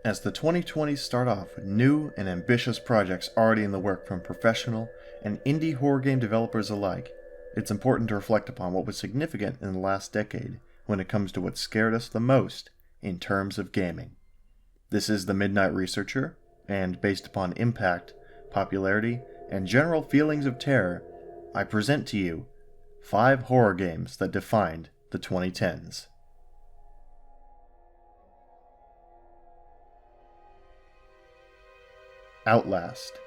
As the 2020s start off with new and ambitious projects already in the work from professional and indie horror game developers alike, it's important to reflect upon what was significant in the last decade when it comes to what scared us the most in terms of gaming. This is the Midnight Researcher, and based upon impact, popularity, and general feelings of terror, I present to you 5 horror games that defined the 2010s. Outlast.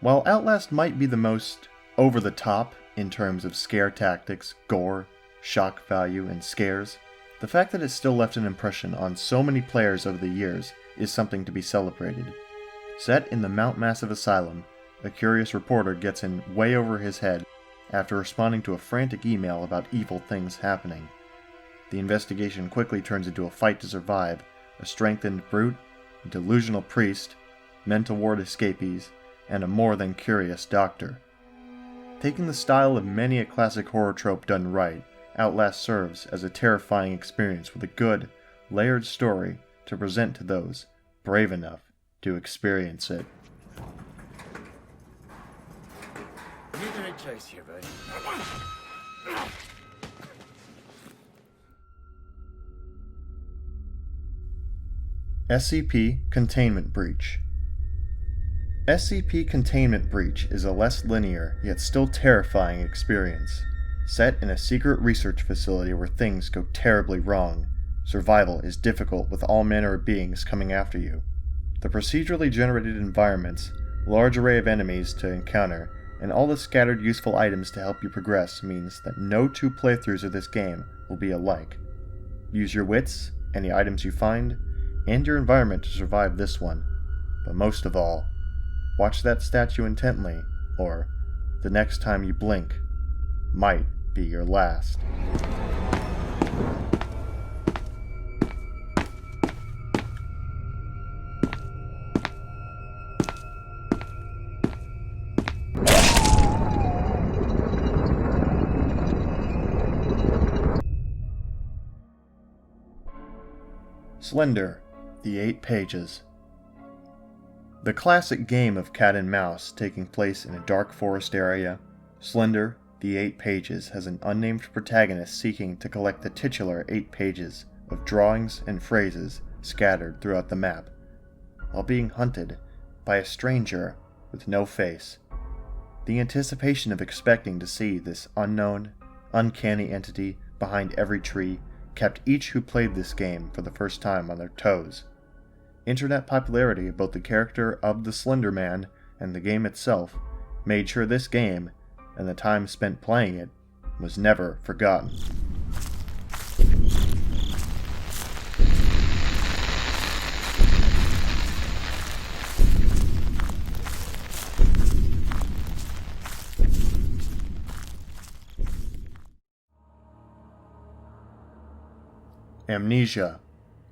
While Outlast might be the most over-the-top in terms of scare tactics, gore, shock value, and scares, the fact that it still left an impression on so many players over the years is something to be celebrated. Set in the Mount Massive Asylum, a curious reporter gets in way over his head after responding to a frantic email about evil things happening. The investigation quickly turns into a fight to survive, a strengthened brute, a delusional priest, mental ward escapees, and a more than curious doctor. Taking the style of many a classic horror trope done right, Outlast serves as a terrifying experience with a good, layered story to present to those brave enough to experience it. You're doing choice here, buddy. SCP Containment Breach. SCP Containment Breach is a less linear, yet still terrifying experience. Set in a secret research facility where things go terribly wrong, survival is difficult with all manner of beings coming after you. The procedurally generated environments, large array of enemies to encounter, and all the scattered useful items to help you progress means that no 2 playthroughs of this game will be alike. Use your wits, any items you find, and your environment to survive this one. But most of all, watch that statue intently, or the next time you blink might be your last. Slender, the 8 Pages. The classic game of cat and mouse taking place in a dark forest area, Slender, the 8 Pages has an unnamed protagonist seeking to collect the titular 8 pages of drawings and phrases scattered throughout the map, while being hunted by a stranger with no face. The anticipation of expecting to see this unknown, uncanny entity behind every tree kept each who played this game for the first time on their toes. Internet popularity of both the character of the Slender Man and the game itself made sure this game, and the time spent playing it, was never forgotten. Amnesia: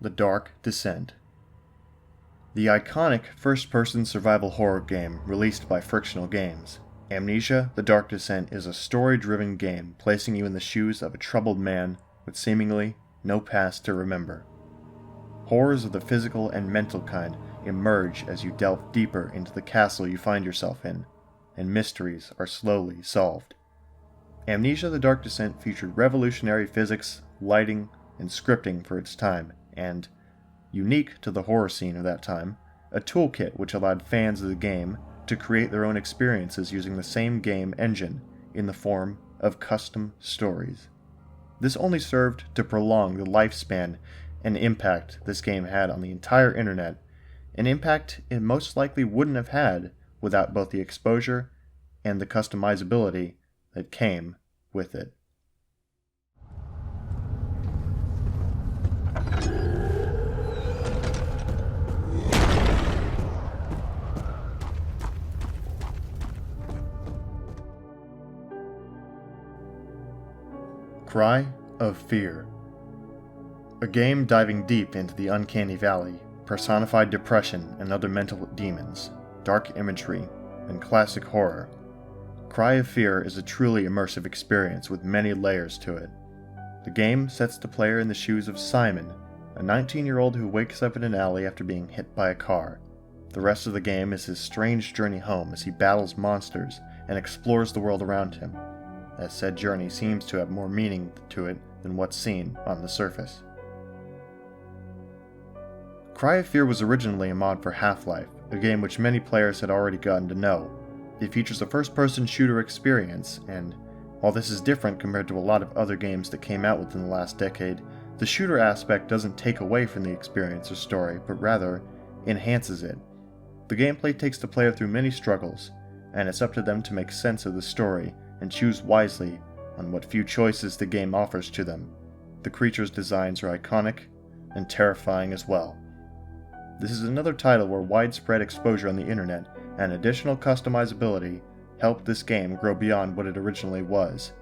The Dark Descent. The iconic first-person survival horror game released by Frictional Games, Amnesia: The Dark Descent is a story-driven game placing you in the shoes of a troubled man with seemingly no past to remember. Horrors of the physical and mental kind emerge as you delve deeper into the castle you find yourself in, and mysteries are slowly solved. Amnesia: The Dark Descent featured revolutionary physics, lighting, and scripting for its time, and, unique to the horror scene of that time, a toolkit which allowed fans of the game to create their own experiences using the same game engine in the form of custom stories. This only served to prolong the lifespan and impact this game had on the entire internet, an impact it most likely wouldn't have had without both the exposure and the customizability that came with it. Cry of Fear. A game diving deep into the uncanny valley, personified depression and other mental demons, dark imagery, and classic horror. Cry of Fear is a truly immersive experience with many layers to it. The game sets the player in the shoes of Simon, a 19-year-old who wakes up in an alley after being hit by a car. The rest of the game is his strange journey home as he battles monsters and explores the world around him, as said journey seems to have more meaning to it than what's seen on the surface. Cry of Fear was originally a mod for Half-Life, a game which many players had already gotten to know. It features a first-person shooter experience, and while this is different compared to a lot of other games that came out within the last decade, the shooter aspect doesn't take away from the experience or story, but rather enhances it. The gameplay takes the player through many struggles, and it's up to them to make sense of the story and choose wisely on what few choices the game offers to them. The creatures' designs are iconic and terrifying as well. This is another title where widespread exposure on the internet and additional customizability helped this game grow beyond what it originally was,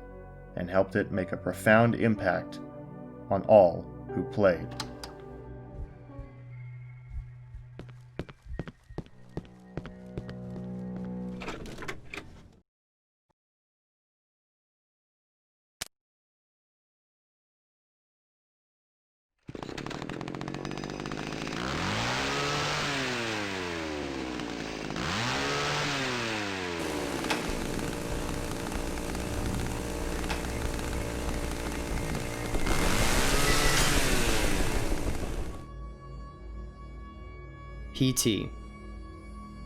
and helped it make a profound impact on all who played. PT.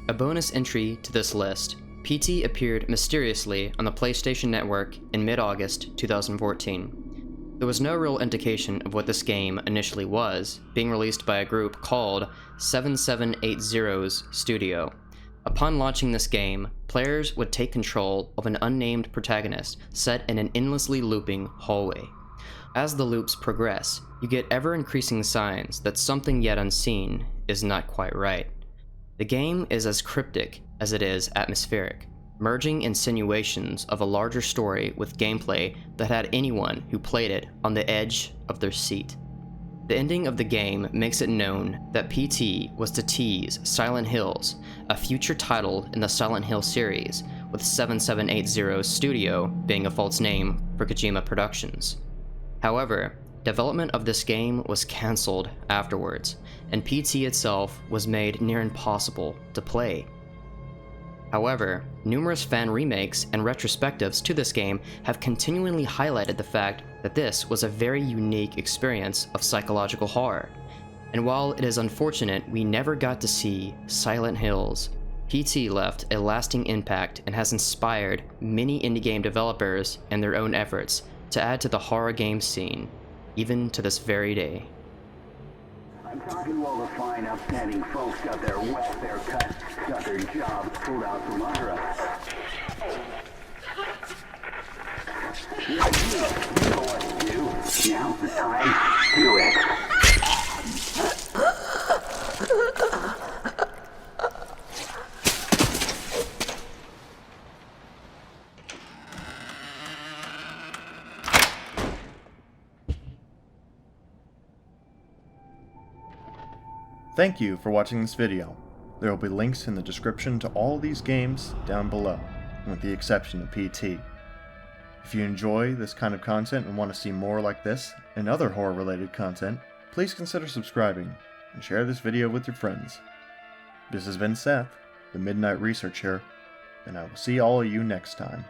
A bonus entry to this list, PT appeared mysteriously on the PlayStation Network in mid-August 2014. There was no real indication of what this game initially was, being released by a group called 2010's Studio. Upon launching this game, players would take control of an unnamed protagonist set in an endlessly looping hallway. As the loops progress, you get ever-increasing signs that something yet unseen is not quite right. The game is as cryptic as it is atmospheric, merging insinuations of a larger story with gameplay that had anyone who played it on the edge of their seat. The ending of the game makes it known that PT was to tease Silent Hills, a future title in the Silent Hill series, with 7780's Studio being a false name for Kojima Productions. However, development of this game was cancelled afterwards, and PT itself was made near impossible to play. However, numerous fan remakes and retrospectives to this game have continually highlighted the fact that this was a very unique experience of psychological horror. And while it is unfortunate we never got to see Silent Hills, PT left a lasting impact and has inspired many indie game developers and their own efforts to add to the horror game scene, even to this very day. I'm talking to all the fine, upstanding folks got their wet, their cut, got their jobs pulled out from under us. You know what to do. Now's the time. Do it. Thank you for watching this video. There will be links in the description to all these games down below, with the exception of PT. If you enjoy this kind of content and want to see more like this and other horror-related content, please consider subscribing and share this video with your friends. This has been Seth, the Midnight Researcher, and I will see all of you next time.